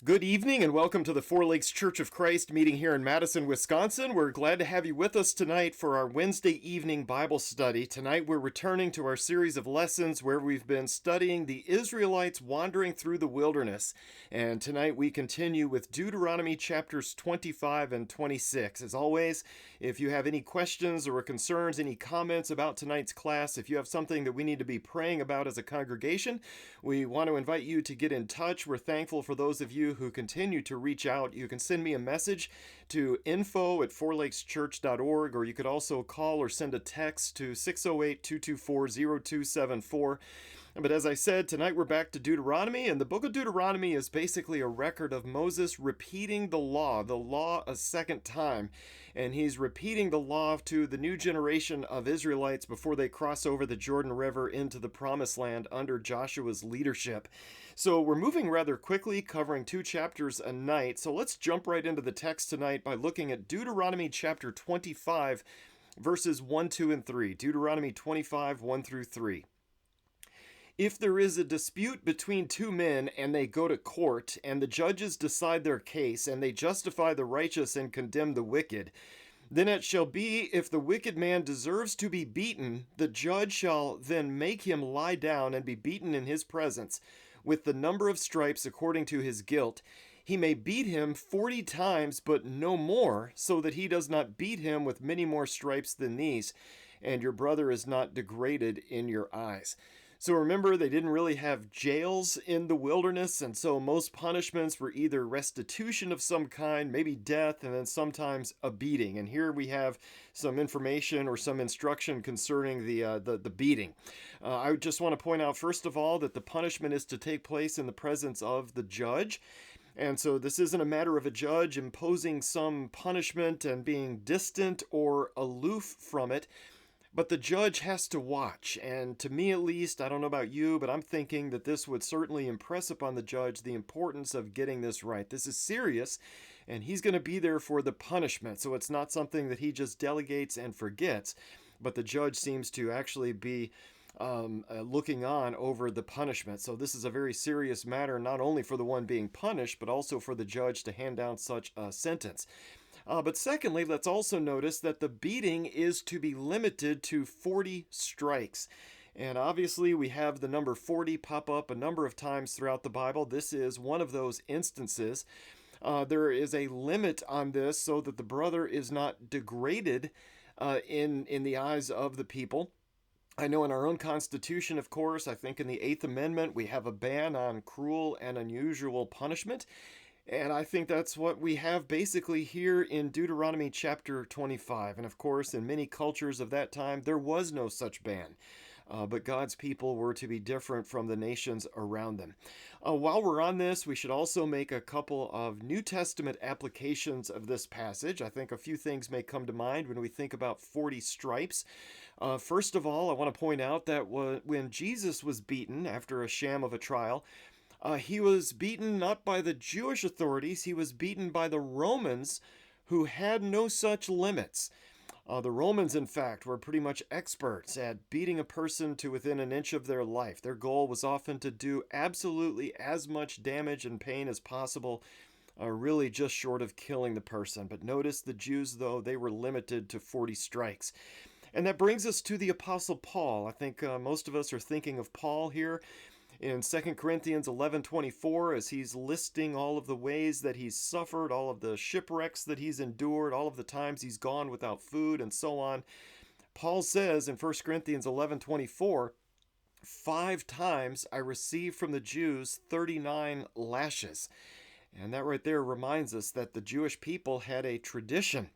Good evening and welcome to the Four Lakes Church of Christ meeting here in Madison, Wisconsin. We're glad to have you with us tonight for our Wednesday evening Bible study. Tonight we're returning to our series of lessons where we've been studying the Israelites wandering through the wilderness. And tonight we continue with Deuteronomy chapters 25 and 26. As always, if you have any questions or concerns, any comments about tonight's class, if you have something that we need to be praying about as a congregation, we want to invite you to get in touch. We're thankful for those of you who continue to reach out. You can send me a message to info@fourlakeschurch.org, or you could also call or send a text to 608-224-0274. But as I said, tonight we're back to Deuteronomy, and the book of Deuteronomy is basically a record of Moses repeating the law a second time. And he's repeating the law to the new generation of Israelites before they cross over the Jordan River into the Promised Land under Joshua's leadership. So we're moving rather quickly, covering 2 chapters a night. So let's jump right into the text tonight by looking at Deuteronomy chapter 25, verses 1, 2, and 3. Deuteronomy 25, 1 through 3. If there is a dispute between two men and they go to court, and the judges decide their case, and they justify the righteous and condemn the wicked, then it shall be, if the wicked man deserves to be beaten, the judge shall then make him lie down and be beaten in his presence, with the number of stripes according to his guilt. He may beat him 40 times, but no more, so that he does not beat him with many more stripes than these, and your brother is not degraded in your eyes. So remember, they didn't really have jails in the wilderness, and so most punishments were either restitution of some kind, maybe death, and then sometimes a beating. And here we have some information or some instruction concerning the beating. I just want to point out, first of all, that the punishment is to take place in the presence of the judge. And so this isn't a matter of a judge imposing some punishment and being distant or aloof from it. But the judge has to watch, and to me at least, I don't know about you, but I'm thinking that this would certainly impress upon the judge the importance of getting this right. This is serious, and he's going to be there for the punishment, so it's not something that he just delegates and forgets, but the judge seems to actually be looking on over the punishment. So this is a very serious matter, not only for the one being punished, but also for the judge to hand down such a sentence. But secondly, let's also notice that the beating is to be limited to 40 strikes. And obviously, we have the number 40 pop up a number of times throughout the Bible. This is one of those instances. There is a limit on this so that the brother is not degraded in the eyes of the people. I know in our own Constitution, of course, I think in the Eighth Amendment, we have a ban on cruel and unusual punishment. And I think that's what we have basically here in Deuteronomy chapter 25. And of course, in many cultures of that time, there was no such ban. But God's people were to be different from the nations around them. While we're on this, we should also make a couple of New Testament applications of this passage. I think a few things may come to mind when we think about 40 stripes. First of all, I want to point out that when Jesus was beaten after a sham of a trial, he was beaten not by the Jewish authorities, he was beaten by the Romans, who had no such limits. The Romans, in fact, were pretty much experts at beating a person to within an inch of their life. Their goal was often to do absolutely as much damage and pain as possible, really just short of killing the person. But notice the Jews, though, they were limited to 40 strikes. And that brings us to the Apostle Paul. I think most of us are thinking of Paul here in 2 Corinthians 11:24, as he's listing all of the ways that he's suffered, all of the shipwrecks that he's endured, all of the times he's gone without food, and so on. Paul says in 1 Corinthians 11:24, 5 times I received from the Jews 39 lashes. And that right there reminds us that the Jewish people had a tradition.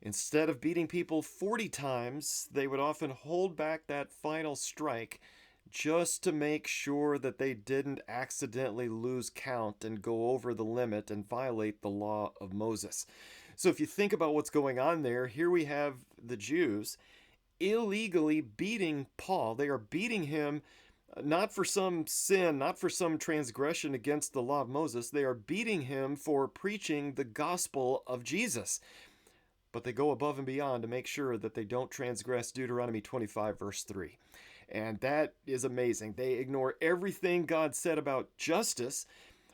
Instead of beating people 40 times, they would often hold back that final strike just to make sure that they didn't accidentally lose count and go over the limit and violate the law of Moses. So if you think about what's going on there, here we have the Jews illegally beating Paul. They are beating him not for some sin, not for some transgression against the law of Moses. They are beating him for preaching the gospel of Jesus. But they go above and beyond to make sure that they don't transgress Deuteronomy 25, verse 3. And that is amazing. They ignore everything God said about justice,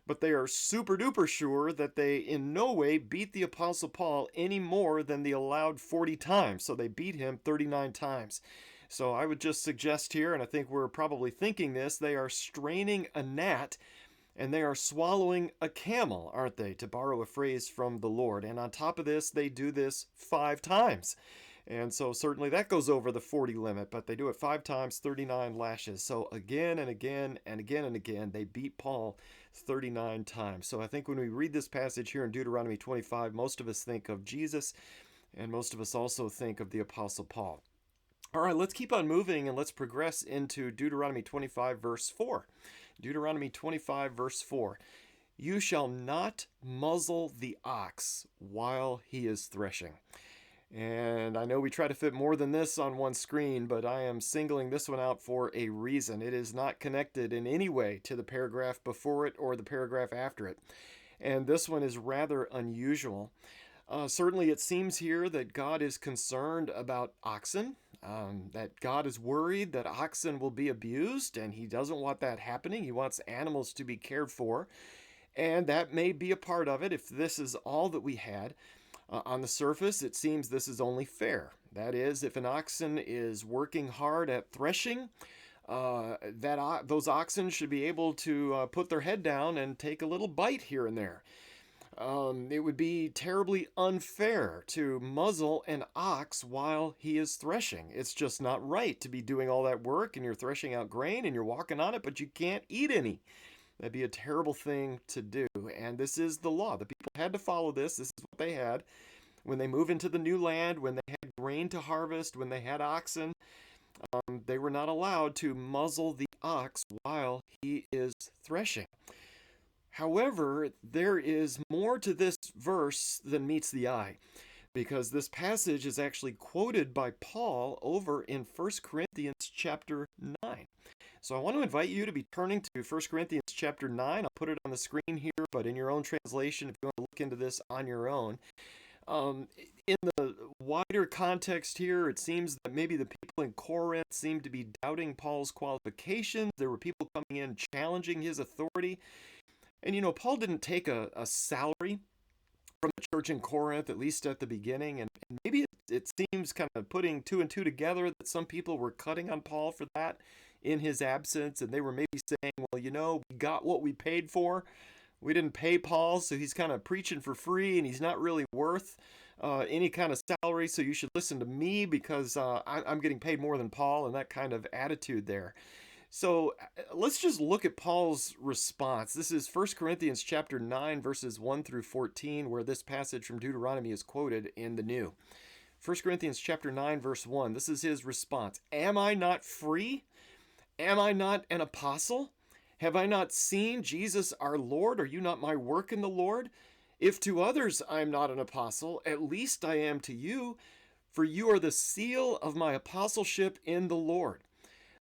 but they are super duper sure that they in no way beat the Apostle Paul any more than the allowed 40 times. So they beat him 39 times. So I would just suggest here, and I think we're probably thinking this, they are straining a gnat and they are swallowing a camel, aren't they? To borrow a phrase from the Lord. And on top of this, they do this 5 times. And so certainly that goes over the 40 limit, but they do it 5 times, 39 lashes. So again and again and again and again, they beat Paul 39 times. So I think when we read this passage here in Deuteronomy 25, most of us think of Jesus, and most of us also think of the Apostle Paul. All right, let's keep on moving and let's progress into Deuteronomy 25, verse 4. Deuteronomy 25, verse 4. You shall not muzzle the ox while he is threshing. And I know we try to fit more than this on one screen, but I am singling this one out for a reason. It is not connected in any way to the paragraph before it or the paragraph after it. And this one is rather unusual. Certainly, it seems here that God is concerned about oxen, that God is worried that oxen will be abused, and He doesn't want that happening. He wants animals to be cared for, and that may be a part of it if this is all that we had. On the surface, it seems this is only fair. That is, if an oxen is working hard at threshing, those oxen should be able to put their head down and take a little bite here and there. It would be terribly unfair to muzzle an ox while he is threshing. It's just not right to be doing all that work and you're threshing out grain and you're walking on it, but you can't eat any. That'd be a terrible thing to do. And this is the law. The people had to follow this. This is what they had. When they move into the new land, when they had grain to harvest, when they had oxen, they were not allowed to muzzle the ox while he is threshing. However, there is more to this verse than meets the eye, because this passage is actually quoted by Paul over in 1 Corinthians chapter 9. So I want to invite you to be turning to 1 Corinthians chapter 9. I'll put it on the screen here, but in your own translation, if you want to look into this on your own. In the wider context here, it seems that maybe the people in Corinth seemed to be doubting Paul's qualifications. There were people coming in challenging his authority. And Paul didn't take a salary from the church in Corinth, at least at the beginning. And maybe it seems kind of putting two and two together that some people were cutting on Paul for that in his absence. And they were maybe saying, well, we got what we paid for. We didn't pay Paul, so he's kind of preaching for free and he's not really worth any kind of salary. So you should listen to me because I'm getting paid more than Paul, and that kind of attitude there. So let's just look at Paul's response. This is 1 Corinthians chapter 9, verses 1 through 14, where this passage from Deuteronomy is quoted in the New. 1 Corinthians chapter 9, verse 1, this is his response. Am I not free? Am I not an apostle? Have I not seen Jesus our Lord? Are you not my work in the Lord? If to others I am not an apostle, at least I am to you, for you are the seal of my apostleship in the Lord.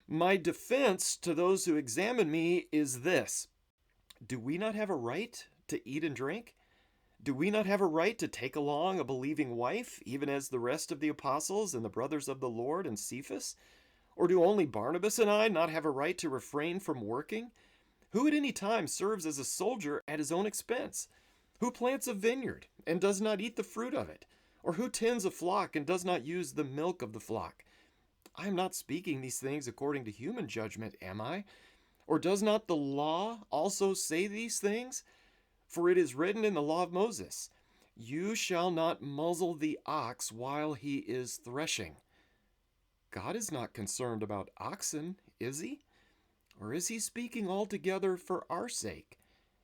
My defense to those who examine me is this. Do we not have a right to eat and drink? Do we not have a right to take along a believing wife, even as the rest of the apostles and the brothers of the Lord and Cephas? Or do only Barnabas and I not have a right to refrain from working? Who at any time serves as a soldier at his own expense? Who plants a vineyard and does not eat the fruit of it? Or who tends a flock and does not use the milk of the flock? I am not speaking these things according to human judgment, am I? Or does not the law also say these things? For it is written in the law of Moses, you shall not muzzle the ox while he is threshing. God is not concerned about oxen, is he? Or is he speaking altogether for our sake?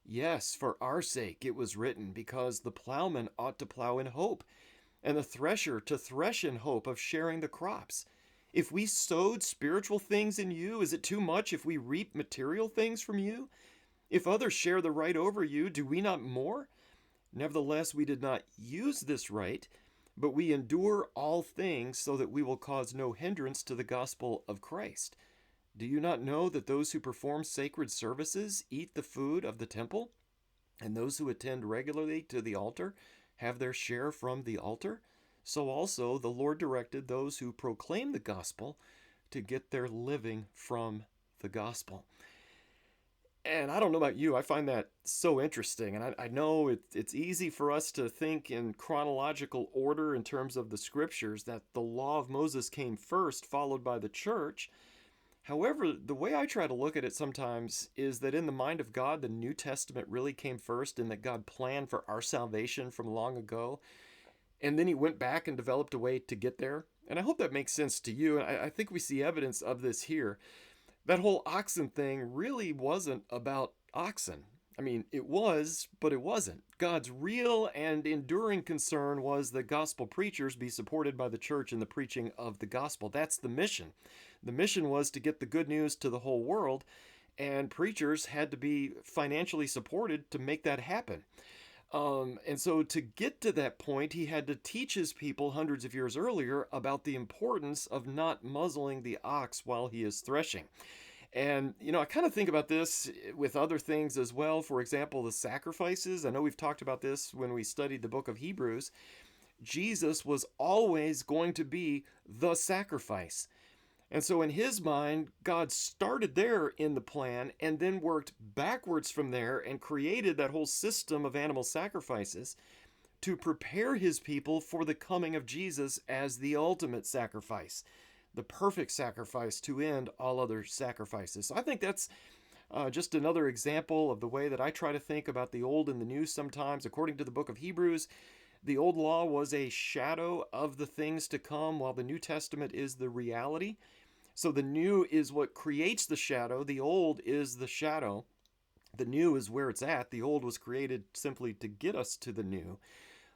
Yes, for our sake it was written, because the plowman ought to plow in hope, and the thresher to thresh in hope of sharing the crops. If we sowed spiritual things in you, is it too much if we reap material things from you? If others share the right over you, do we not more? Nevertheless, we did not use this right, but we endure all things so that we will cause no hindrance to the gospel of Christ. Do you not know that those who perform sacred services eat the food of the temple, and those who attend regularly to the altar have their share from the altar? So also the Lord directed those who proclaim the gospel to get their living from the gospel. And I don't know about you, I find that so interesting. And I know it's easy for us to think in chronological order in terms of the scriptures, that the law of Moses came first, followed by the church. However, the way I try to look at it sometimes is that in the mind of God, the New Testament really came first, and that God planned for our salvation from long ago. And then he went back and developed a way to get there. And I hope that makes sense to you. And I think we see evidence of this here. That whole oxen thing really wasn't about oxen. I mean, it was, but it wasn't. God's real and enduring concern was that gospel preachers be supported by the church in the preaching of the gospel. That's the mission. The mission was to get the good news to the whole world, and preachers had to be financially supported to make that happen. And so to get to that point, he had to teach his people hundreds of years earlier about the importance of not muzzling the ox while he is threshing. And, I kind of think about this with other things as well. For example, the sacrifices. I know we've talked about this when we studied the book of Hebrews. Jesus was always going to be the sacrifice. And so, in his mind, God started there in the plan and then worked backwards from there and created that whole system of animal sacrifices to prepare his people for the coming of Jesus as the ultimate sacrifice, the perfect sacrifice to end all other sacrifices. So I think that's just another example of the way that I try to think about the old and the new sometimes. According to the book of Hebrews, the old law was a shadow of the things to come, while the New Testament is the reality. So the new is what creates the shadow, the old is the shadow. The new is where it's at. The old was created simply to get us to the new.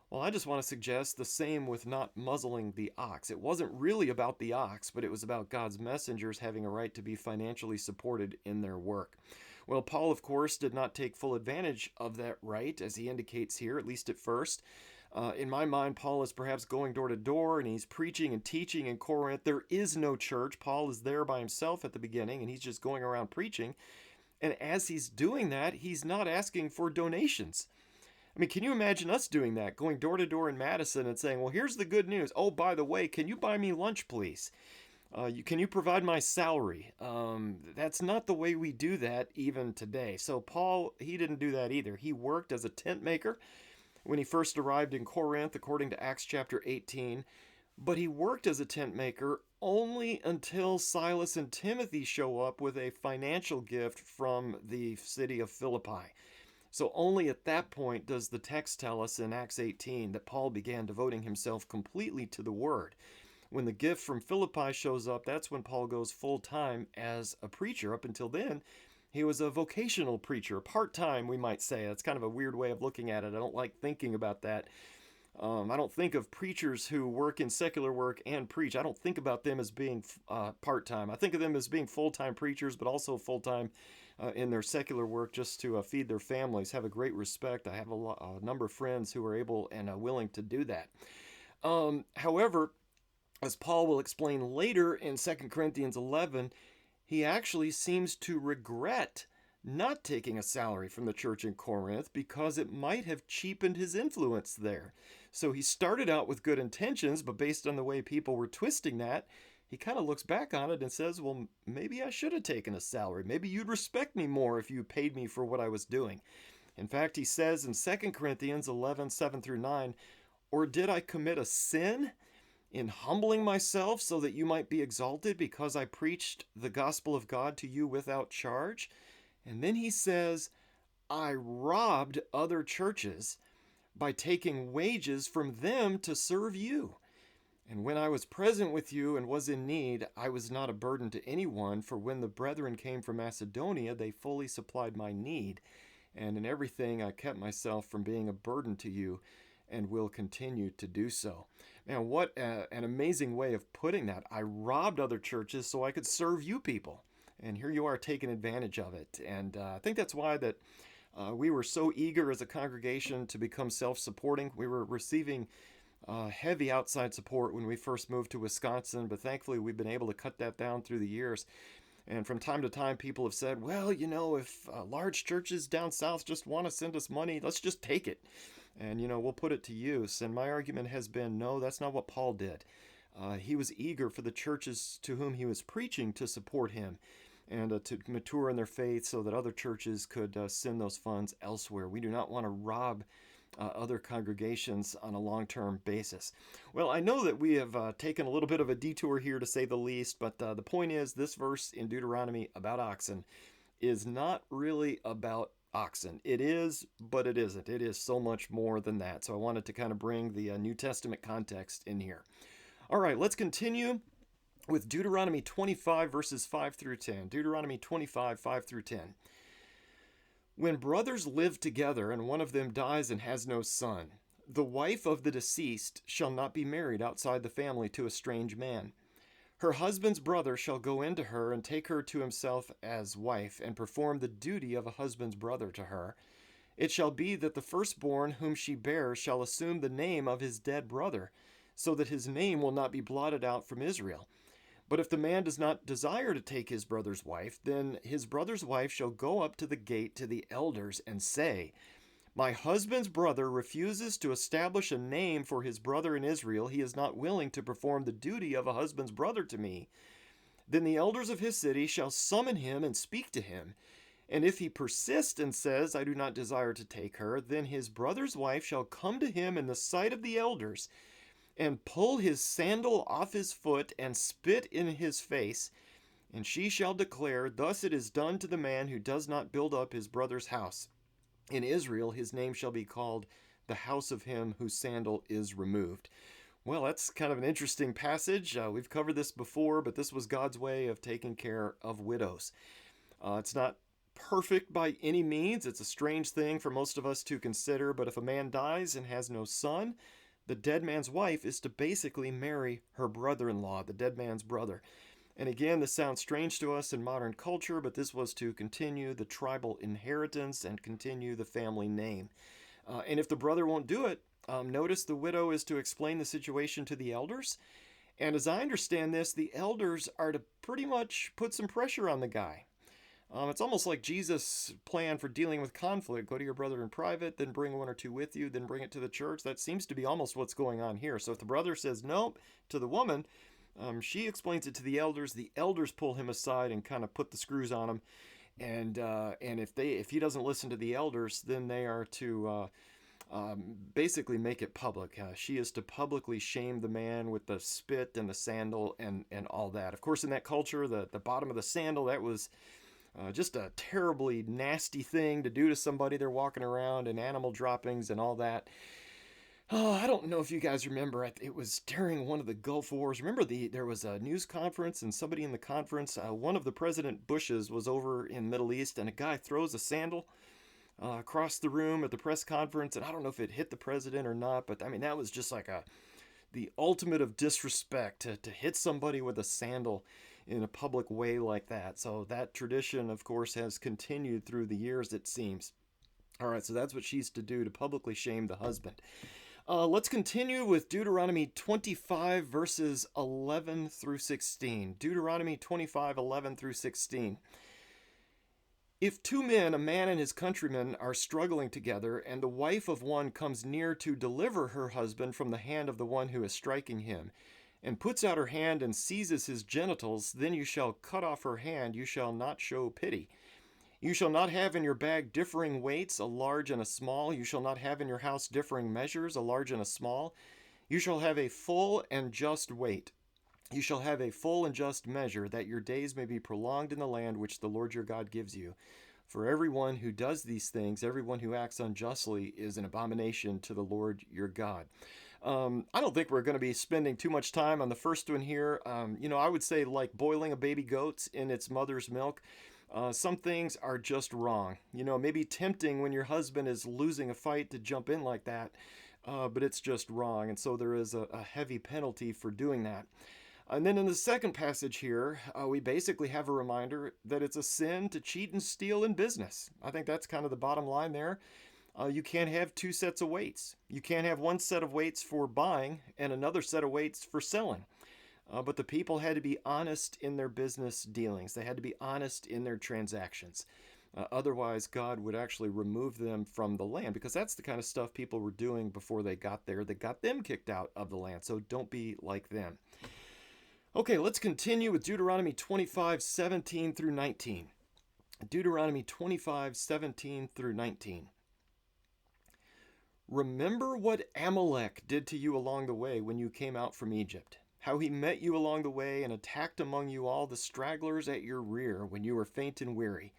Well, I just want to suggest the same with not muzzling the ox. It wasn't really about the ox, but it was about God's messengers having a right to be financially supported in their work. Well, Paul, of course, did not take full advantage of that right, as he indicates here, at least at first. In my mind, Paul is perhaps going door to door and he's preaching and teaching in Corinth. There is no church. Paul is there by himself at the beginning and he's just going around preaching. And as he's doing that, he's not asking for donations. I mean, can you imagine us doing that? Going door to door in Madison and saying, well, here's the good news. Oh, by the way, can you buy me lunch, please? Can you provide my salary? That's not the way we do that even today. So Paul, he didn't do that either. He worked as a tent maker when he first arrived in Corinth, according to Acts chapter 18. But he worked as a tent maker only until Silas and Timothy show up with a financial gift from the city of Philippi. So only at that point does the text tell us in Acts 18 that Paul began devoting himself completely to the word. When the gift from Philippi shows up, that's when Paul goes full time as a preacher. Up until then, he was a vocational preacher, part-time, we might say. That's kind of a weird way of looking at it. I don't like thinking about that. I don't think of preachers who work in secular work and preach. I don't think about them as being part-time. I think of them as being full-time preachers, but also full-time in their secular work just to feed their families. Have a great respect. I have a number of friends who are able and willing to do that. However, as Paul will explain later in 2 Corinthians 11, he actually seems to regret not taking a salary from the church in Corinth because it might have cheapened his influence there. So he started out with good intentions, but based on the way people were twisting that, he kind of looks back on it and says, well, maybe I should have taken a salary. Maybe you'd respect me more if you paid me for what I was doing. In fact, he says in 2 Corinthians 11, 7 through 9, or did I commit a sin in humbling myself so that you might be exalted because I preached the gospel of God to you without charge? And then he says, I robbed other churches by taking wages from them to serve you. And when I was present with you and was in need, I was not a burden to anyone, for when the brethren came from Macedonia, they fully supplied my need. And in everything I kept myself from being a burden to you and will continue to do so. Man, what an amazing way of putting that. I robbed other churches so I could serve you people. And here you are taking advantage of it. And I think that's why that we were so eager as a congregation to become self-supporting. We were receiving heavy outside support when we first moved to Wisconsin, but thankfully we've been able to cut that down through the years. And from time to time, people have said, well, if large churches down south just want to send us money, let's just take it. And, we'll put it to use. And my argument has been, no, that's not what Paul did. He was eager for the churches to whom he was preaching to support him. and to mature in their faith so that other churches could send those funds elsewhere. We do not want to rob other congregations on a long-term basis. Well, I know that we have taken a little bit of a detour here, to say the least, but the point is, this verse in Deuteronomy about oxen is not really about oxen. It is, but it isn't. It is so much more than that. So I wanted to kind of bring the New Testament context in here. All right, let's continue with Deuteronomy 25, verses 5 through 10. Deuteronomy 25, 5 through 10. When brothers live together and one of them dies and has no son, the wife of the deceased shall not be married outside the family to a strange man. Her husband's brother shall go into her and take her to himself as wife, and perform the duty of a husband's brother to her. It shall be that the firstborn whom she bears shall assume the name of his dead brother, so that his name will not be blotted out from Israel. But if the man does not desire to take his brother's wife, then his brother's wife shall go up to the gate to the elders and say, My husband's brother refuses to establish a name for his brother in Israel. He is not willing to perform the duty of a husband's brother to me. Then the elders of his city shall summon him and speak to him. And if he persist and says, I do not desire to take her, then his brother's wife shall come to him in the sight of the elders, and pull his sandal off his foot, and spit in his face. And she shall declare, Thus it is done to the man who does not build up his brother's house. In Israel his name shall be called the house of him whose sandal is removed. Well, that's kind of an interesting passage. We've covered this before, but this was God's way of taking care of widows. It's not perfect by any means. It's a strange thing for most of us to consider, but if a man dies and has no son, the dead man's wife is to basically marry her brother-in-law, the dead man's brother. And again, this sounds strange to us in modern culture, but this was to continue the tribal inheritance and continue the family name. And if the brother won't do it, notice the widow is to explain the situation to the elders. And as I understand this, the elders are to pretty much put some pressure on the guy. It's almost like Jesus' plan for dealing with conflict. Go to your brother in private, then bring one or two with you, then bring it to the church. That seems to be almost what's going on here. So if the brother says no to the woman, she explains it to the elders. The elders pull him aside and kind of put the screws on him. And if he doesn't listen to the elders, then they are to basically make it public. She is to publicly shame the man with the spit and the sandal and all that. Of course, in that culture, the bottom of the sandal, that was just a terribly nasty thing to do to somebody. They're walking around in animal droppings and all that. Oh, I don't know if you guys remember. It was during one of the Gulf Wars. Remember, there was a news conference, and somebody in the conference, one of the President Bushes was over in Middle East, and a guy throws a sandal across the room at the press conference, and I don't know if it hit the president or not, but I mean, that was just like the ultimate of disrespect to hit somebody with a sandal in a public way like that. So that tradition, of course, has continued through the years, it seems. All right, so that's what she's to do, to publicly shame the husband. Let's continue with Deuteronomy 25, verses 11 through 16. Deuteronomy 25, 11 through 16. If two men, a man and his countryman, are struggling together, and the wife of one comes near to deliver her husband from the hand of the one who is striking him, and puts out her hand and seizes his genitals, then you shall cut off her hand. You shall not show pity. You shall not have in your bag differing weights, a large and a small. You shall not have in your house differing measures, a large and a small. You shall have a full and just weight. You shall have a full and just measure, that your days may be prolonged in the land which the Lord your God gives you. For everyone who does these things, everyone who acts unjustly, is an abomination to the Lord your God. I don't think we're going to be spending too much time on the first one here. I would say, like boiling a baby goat in its mother's milk. Some things are just wrong. Maybe tempting when your husband is losing a fight to jump in like that, but it's just wrong. And so there is a heavy penalty for doing that. And then in the second passage here, we basically have a reminder that it's a sin to cheat and steal in business. I think that's kind of the bottom line there. You can't have two sets of weights. You can't have one set of weights for buying and another set of weights for selling. But the people had to be honest in their business dealings. They had to be honest in their transactions. Otherwise, God would actually remove them from the land, because that's the kind of stuff people were doing before they got there that got them kicked out of the land. So don't be like them. Okay, let's continue with Deuteronomy 25:17 through 19. Deuteronomy 25:17 through 19. Remember what Amalek did to you along the way when you came out from Egypt, how he met you along the way and attacked among you all the stragglers at your rear when you were faint and weary,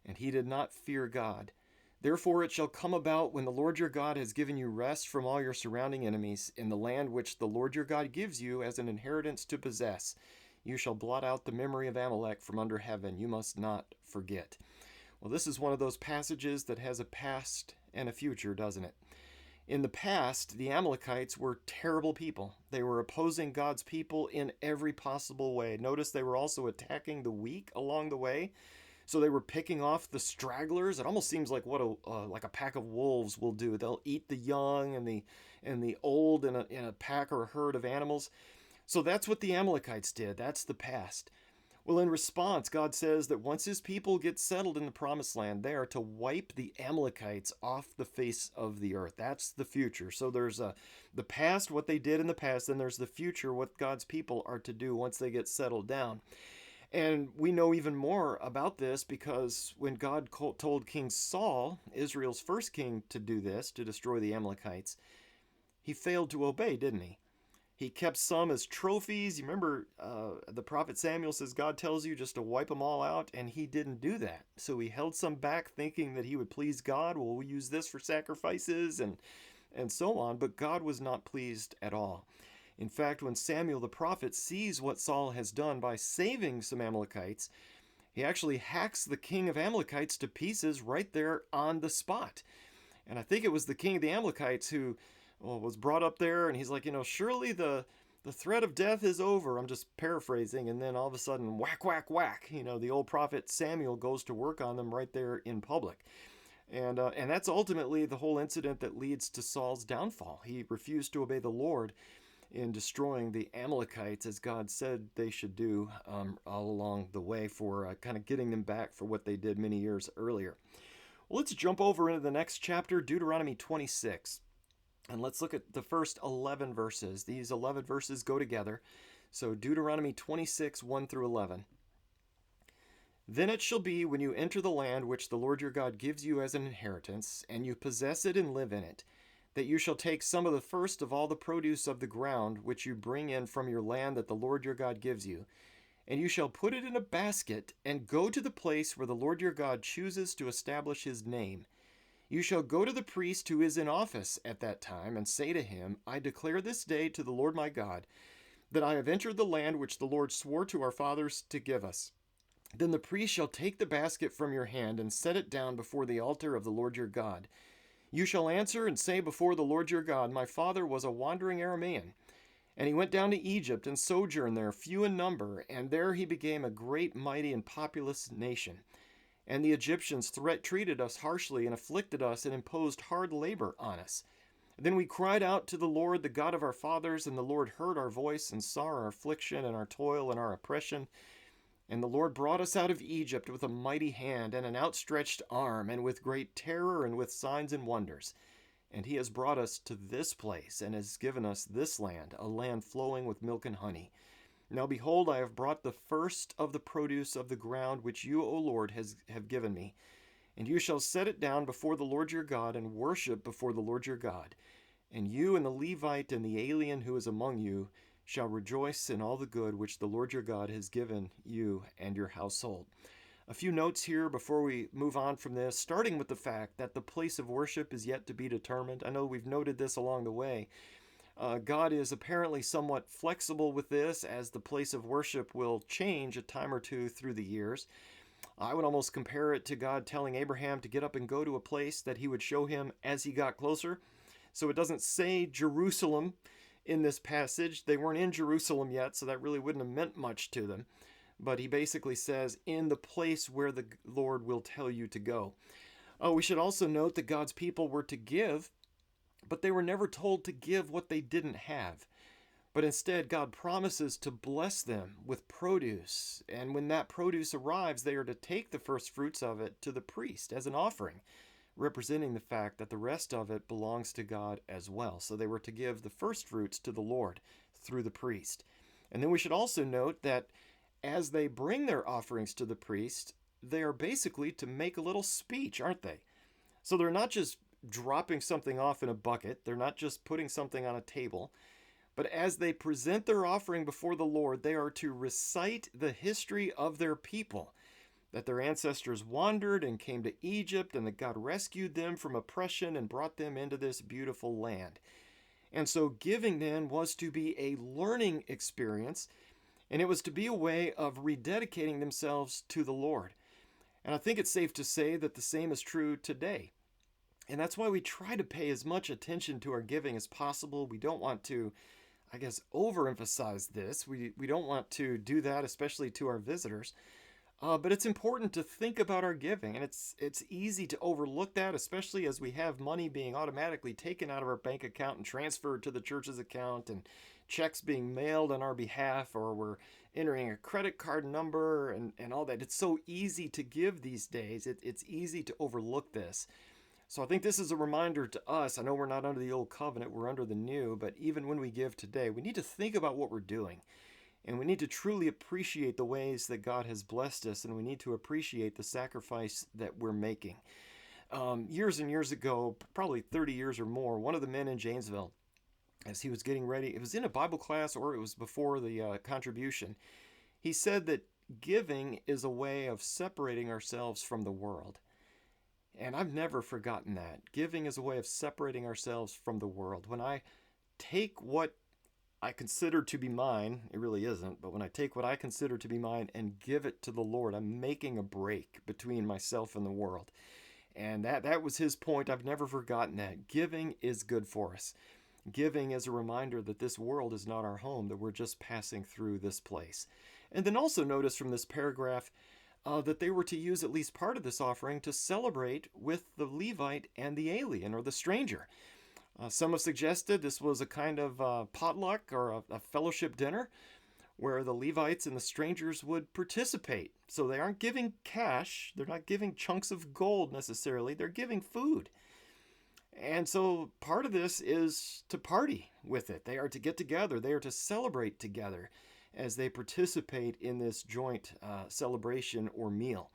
and he did not fear God. Therefore it shall come about when the Lord your God has given you rest from all your surrounding enemies in the land which the Lord your God gives you as an inheritance to possess. You shall blot out the memory of Amalek from under heaven. You must not forget. Well, this is one of those passages that has a past and a future, doesn't it? In the past, the Amalekites were terrible people. They were opposing God's people in every possible way. Notice they were also attacking the weak along the way. So they were picking off the stragglers. It almost seems like what a pack of wolves will do. They'll eat the young and the old in a pack or a herd of animals. So that's what the Amalekites did. That's the past. Well, in response, God says that once his people get settled in the promised land, they are to wipe the Amalekites off the face of the earth. That's the future. So there's the past, what they did in the past, then there's the future, what God's people are to do once they get settled down. And we know even more about this because when God told King Saul, Israel's first king, to do this, to destroy the Amalekites, he failed to obey, didn't he? He kept some as trophies. You remember the prophet Samuel says God tells you just to wipe them all out, and he didn't do that. So he held some back thinking that he would please God. Well, we'll use this for sacrifices and so on. But God was not pleased at all. In fact, when Samuel the prophet sees what Saul has done by saving some Amalekites, he actually hacks the king of Amalekites to pieces right there on the spot. And I think it was the king of the Amalekites who was brought up there, and he's like, surely the threat of death is over. I'm just paraphrasing, and then all of a sudden, whack, whack, whack. The old prophet Samuel goes to work on them right there in public. And that's ultimately the whole incident that leads to Saul's downfall. He refused to obey the Lord in destroying the Amalekites as God said they should do all along the way for kind of getting them back for what they did many years earlier. Well, let's jump over into the next chapter, Deuteronomy 26. And let's look at the first 11 verses. These 11 verses go together. So Deuteronomy 26, 1 through 11. Then it shall be when you enter the land which the Lord your God gives you as an inheritance, and you possess it and live in it, that you shall take some of the first of all the produce of the ground which you bring in from your land that the Lord your God gives you, and you shall put it in a basket, and go to the place where the Lord your God chooses to establish his name. You shall go to the priest who is in office at that time, and say to him, I declare this day to the Lord my God, that I have entered the land which the Lord swore to our fathers to give us. Then the priest shall take the basket from your hand, and set it down before the altar of the Lord your God. You shall answer and say before the Lord your God, My father was a wandering Aramean, and he went down to Egypt and sojourned there, few in number, and there he became a great, mighty, and populous nation. And the Egyptians treated us harshly and afflicted us and imposed hard labor on us. Then we cried out to the Lord, the God of our fathers, and the Lord heard our voice and saw our affliction and our toil and our oppression. And the Lord brought us out of Egypt with a mighty hand and an outstretched arm, and with great terror and with signs and wonders. And he has brought us to this place and has given us this land, a land flowing with milk and honey. Now behold, I have brought the first of the produce of the ground which you, O Lord, have given me. And you shall set it down before the Lord your God, and worship before the Lord your God. And you and the Levite and the alien who is among you shall rejoice in all the good which the Lord your God has given you and your household. A few notes here before we move on from this, starting with the fact that the place of worship is yet to be determined. I know we've noted this along the way. God is apparently somewhat flexible with this, as the place of worship will change a time or two through the years. I would almost compare it to God telling Abraham to get up and go to a place that he would show him as he got closer. So it doesn't say Jerusalem in this passage. They weren't in Jerusalem yet, so that really wouldn't have meant much to them. But he basically says, in the place where the Lord will tell you to go. We should also note that God's people were to give, but they were never told to give what they didn't have. But instead, God promises to bless them with produce. And when that produce arrives, they are to take the first fruits of it to the priest as an offering, representing the fact that the rest of it belongs to God as well. So they were to give the first fruits to the Lord through the priest. And then we should also note that as they bring their offerings to the priest, they are basically to make a little speech, aren't they? So they're not just dropping something off in a bucket, they're not just putting something on a table, but as they present their offering before the Lord, they are to recite the history of their people, that their ancestors wandered and came to Egypt, and that God rescued them from oppression and brought them into this beautiful land. And so giving then was to be a learning experience, and it was to be a way of rededicating themselves to the Lord. And I think it's safe to say that the same is true today. And that's why we try to pay as much attention to our giving as possible. We don't want to, I guess, overemphasize this. We don't want to do that, especially to our visitors. But it's important to think about our giving, and it's easy to overlook that, especially as we have money being automatically taken out of our bank account and transferred to the church's account, and checks being mailed on our behalf, or we're entering a credit card number and all that. It's so easy to give these days. It's easy to overlook this. So I think this is a reminder to us. I know we're not under the old covenant, we're under the new, but even when we give today, we need to think about what we're doing. And we need to truly appreciate the ways that God has blessed us, and we need to appreciate the sacrifice that we're making. Years and years ago, probably 30 years or more, one of the men in Janesville, as he was getting ready, it was in a Bible class or it was before the contribution, he said that giving is a way of separating ourselves from the world. And I've never forgotten that. Giving is a way of separating ourselves from the world. When I take what I consider to be mine, it really isn't, but when I take what I consider to be mine and give it to the Lord, I'm making a break between myself and the world. And that was his point. I've never forgotten that. Giving is good for us. Giving is a reminder that this world is not our home, that we're just passing through this place. And then also notice from this paragraph that they were to use at least part of this offering to celebrate with the Levite and the alien, or the stranger. Some have suggested this was a kind of potluck or a fellowship dinner where the Levites and the strangers would participate. So they aren't giving cash, they're not giving chunks of gold necessarily, they're giving food. And so part of this is to party with it. They are to get together, they are to celebrate together as they participate in this joint celebration or meal.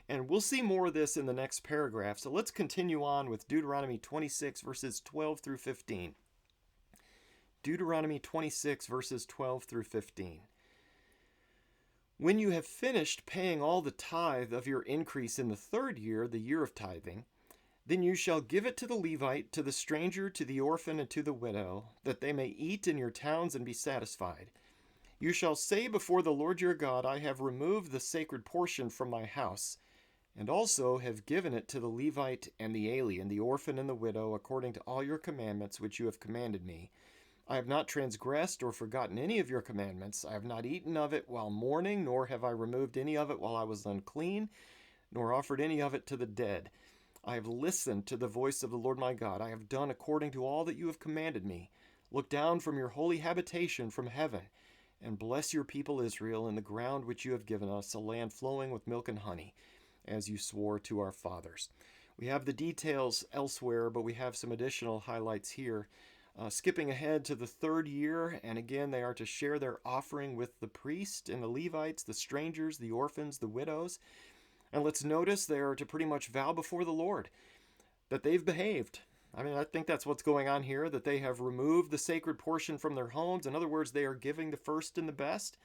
And we'll see more of this in the next paragraph. So let's continue on with Deuteronomy 26, verses 12 through 15. Deuteronomy 26, verses 12 through 15. When you have finished paying all the tithe of your increase in the third year, the year of tithing, then you shall give it to the Levite, to the stranger, to the orphan, and to the widow, that they may eat in your towns and be satisfied. You shall say before the Lord your God, I have removed the sacred portion from my house, and also have given it to the Levite and the alien, the orphan and the widow, according to all your commandments which you have commanded me. I have not transgressed or forgotten any of your commandments. I have not eaten of it while mourning, nor have I removed any of it while I was unclean, nor offered any of it to the dead. I have listened to the voice of the Lord my God. I have done according to all that you have commanded me. Look down from your holy habitation from heaven, and bless your people Israel in the ground which you have given us, a land flowing with milk and honey, as you swore to our fathers. We have the details elsewhere, but we have some additional highlights here. Skipping ahead to the third year, and again, they are to share their offering with the priest and the Levites, the strangers, the orphans, the widows. And let's notice they are to pretty much vow before the Lord that they've behaved. I mean, I think that's what's going on here, that they have removed the sacred portion from their homes. In other words, they are giving the first and the best.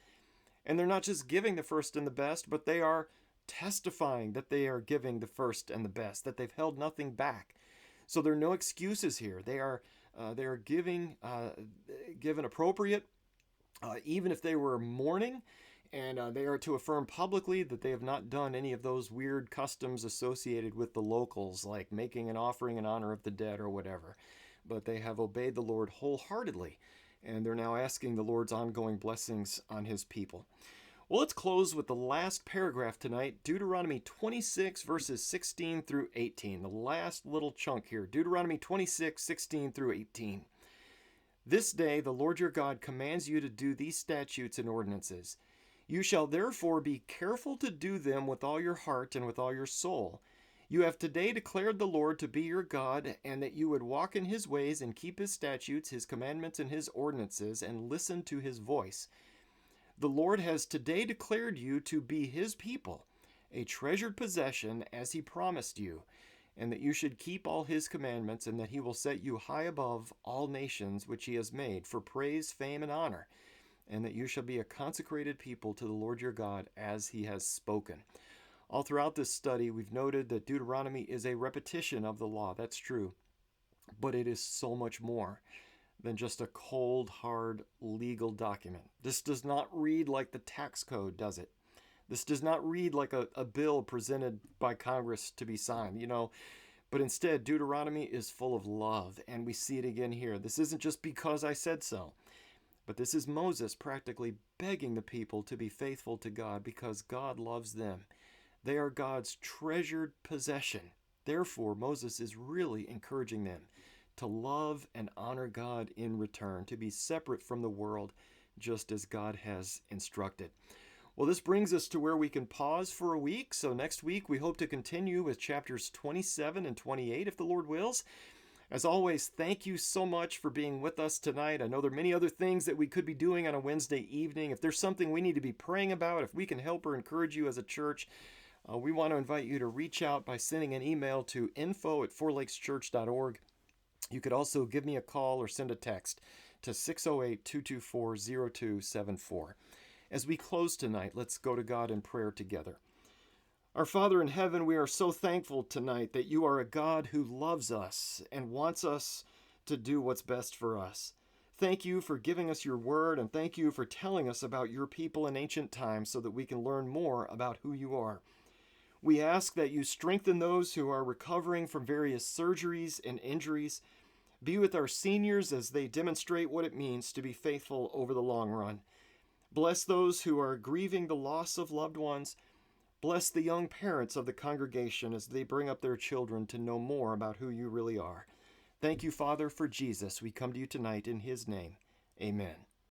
And they're not just giving the first and the best, but they are testifying that they are giving the first and the best, that they've held nothing back. So there are no excuses here. They are given appropriate, even if they were mourning, and they are to affirm publicly that they have not done any of those weird customs associated with the locals, like making an offering in honor of the dead or whatever. But they have obeyed the Lord wholeheartedly, and they're now asking the Lord's ongoing blessings on his people. Well, let's close with the last paragraph tonight, Deuteronomy 26, verses 16 through 18. The last little chunk here, Deuteronomy 26, 16 through 18. This day the Lord your God commands you to do these statutes and ordinances. You shall therefore be careful to do them with all your heart and with all your soul. You have today declared the Lord to be your God, and that you would walk in his ways and keep his statutes, his commandments, and his ordinances, and listen to his voice. The Lord has today declared you to be his people, a treasured possession as he promised you, and that you should keep all his commandments, and that he will set you high above all nations which he has made for praise, fame, and honor, and that you shall be a consecrated people to the Lord your God as he has spoken. All throughout this study, we've noted that Deuteronomy is a repetition of the law. That's true. But it is so much more than just a cold, hard legal document. This does not read like the tax code, does it? This does not read like a bill presented by Congress to be signed, but instead, Deuteronomy is full of love, and we see it again here. This isn't just because I said so, but this is Moses practically begging the people to be faithful to God because God loves them. They are God's treasured possession. Therefore, Moses is really encouraging them to love and honor God in return, to be separate from the world, just as God has instructed. Well, this brings us to where we can pause for a week. So next week, we hope to continue with chapters 27 and 28, if the Lord wills. As always, thank you so much for being with us tonight. I know there are many other things that we could be doing on a Wednesday evening. If there's something we need to be praying about, if we can help or encourage you as a church, we want to invite you to reach out by sending an email to info@fourlakeschurch.org. You could also give me a call or send a text to 608-224-0274. As we close tonight, let's go to God in prayer together. Our Father in heaven, we are so thankful tonight that you are a God who loves us and wants us to do what's best for us. Thank you for giving us your word, and thank you for telling us about your people in ancient times so that we can learn more about who you are. We ask that you strengthen those who are recovering from various surgeries and injuries. Be with our seniors as they demonstrate what it means to be faithful over the long run. Bless those who are grieving the loss of loved ones. Bless the young parents of the congregation as they bring up their children to know more about who you really are. Thank you, Father, for Jesus. We come to you tonight in his name. Amen.